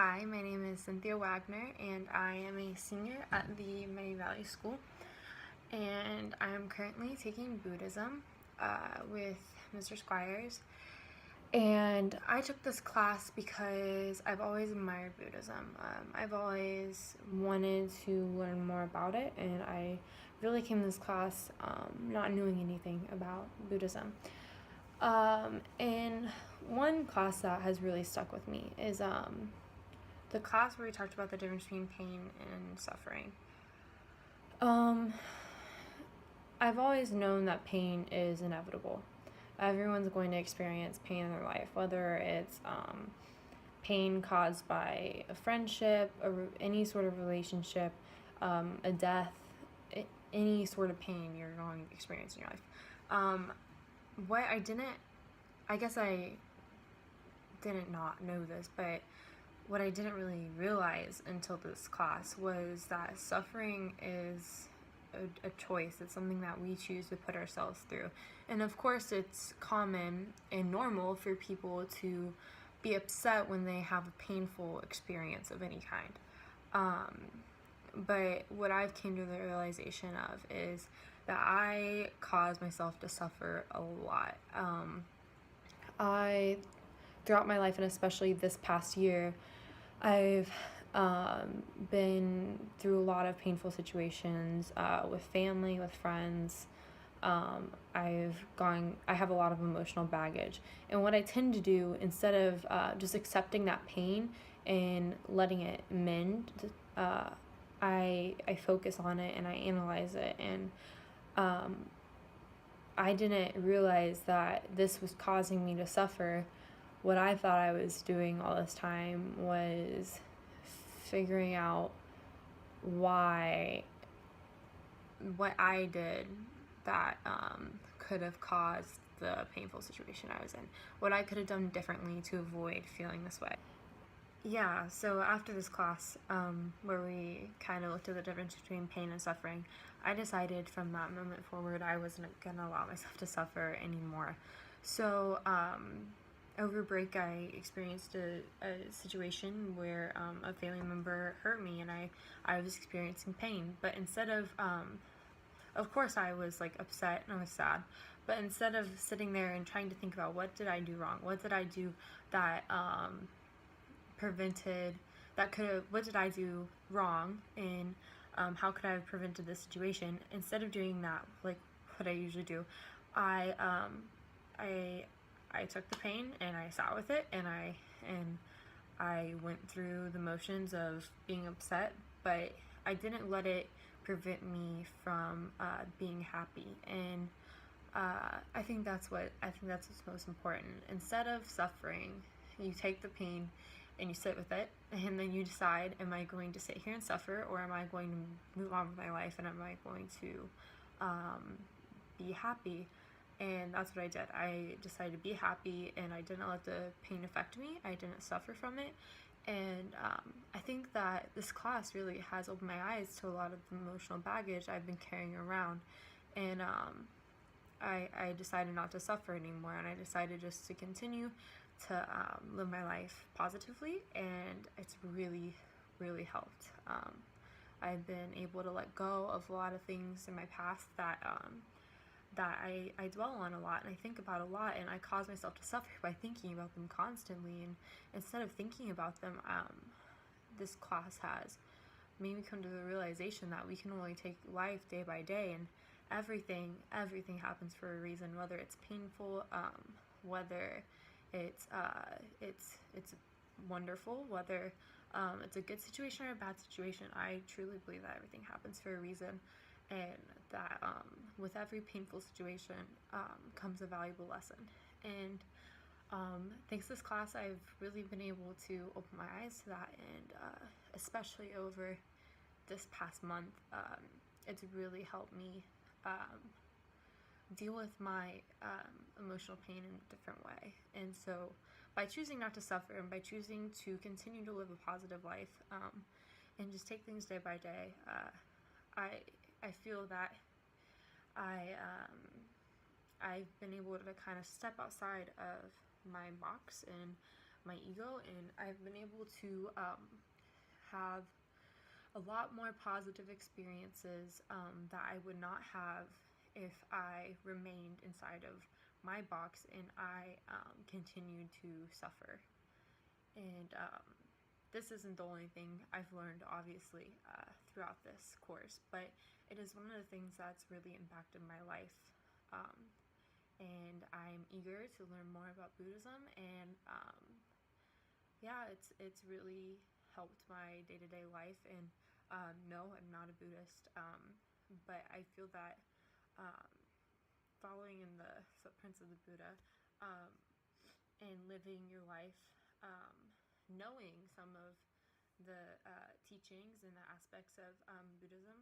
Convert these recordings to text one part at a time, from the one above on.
Hi, my name is Cynthia Wagner, and I am a senior at the Miami Valley School. And I am currently taking Buddhism with Mr. Squires. And I took this class because I've always admired Buddhism. I've always wanted to learn more about it, and I really came to this class not knowing anything about Buddhism. And one class that has really stuck with me is the class where we talked about the difference between pain and suffering. I've always known that pain is inevitable. Everyone's going to experience pain in their life, whether it's pain caused by a friendship, any sort of relationship, a death, any sort of pain you're going to experience in your life. I guess I didn't not know this, but what I didn't really realize until this class was that suffering is a choice. It's something that we choose to put ourselves through. And of course, it's common and normal for people to be upset when they have a painful experience of any kind. But what I've came to the realization of is that I cause myself to suffer a lot. Throughout my life, and especially this past year, I've been through a lot of painful situations with family, with friends. I have a lot of emotional baggage. And what I tend to do, instead of just accepting that pain and letting it mend, I focus on it and I analyze it. And I didn't realize that this was causing me to suffer. What I thought I was doing all this time was figuring out what I did that could have caused the painful situation I was in. What I could have done differently to avoid feeling this way. Yeah, so after this class, where we kind of looked at the difference between pain and suffering, I decided from that moment forward I wasn't going to allow myself to suffer anymore. So, over break, I experienced a situation where a family member hurt me, and I was experiencing pain. But instead of course, I was like upset and I was sad. But instead of sitting there and trying to think about what did I do wrong, what did I do that what did I do wrong, and how could I have prevented this situation? Instead of doing that, like what I usually do, I took the pain and I sat with it, and I went through the motions of being upset, but I didn't let it prevent me from being happy. And I think that's what's most important. Instead of suffering, you take the pain and you sit with it, and then you decide, am I going to sit here and suffer, or am I going to move on with my life, and am I going to be happy? And that's what I did. I decided to be happy, and I didn't let the pain affect me. I didn't suffer from it. And I think that this class really has opened my eyes to a lot of the emotional baggage I've been carrying around. And I decided not to suffer anymore, and I decided just to continue to live my life positively, and it's really, really helped. I've been able to let go of a lot of things in my past that I dwell on a lot and I think about a lot, and I cause myself to suffer by thinking about them constantly. And instead of thinking about them, this class has made me come to the realization that we can only take life day by day, and everything happens for a reason, whether it's painful, whether it's wonderful, whether it's a good situation or a bad situation. I truly believe that everything happens for a reason, and that with every painful situation comes a valuable lesson. And thanks to this class, I've really been able to open my eyes to that, and especially over this past month, it's really helped me deal with my emotional pain in a different way. And so by choosing not to suffer, and by choosing to continue to live a positive life, and just take things day by day, I feel that I've been able to kind of step outside of my box, and my ego, and I've been able to have a lot more positive experiences that I would not have if I remained inside of my box and I continued to suffer. And this isn't the only thing I've learned, obviously, throughout this course, but it is one of the things that's really impacted my life. And I'm eager to learn more about Buddhism, and yeah, it's really helped my day-to-day life. And no, I'm not a Buddhist, but I feel that um, following in the footprints of the Buddha and living your life, knowing some of the teachings and the aspects of Buddhism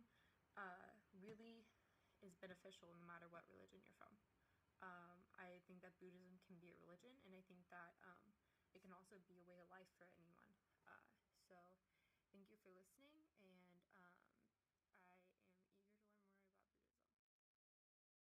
really is beneficial no matter what religion you're from. I think that Buddhism can be a religion, and I think that it can also be a way of life for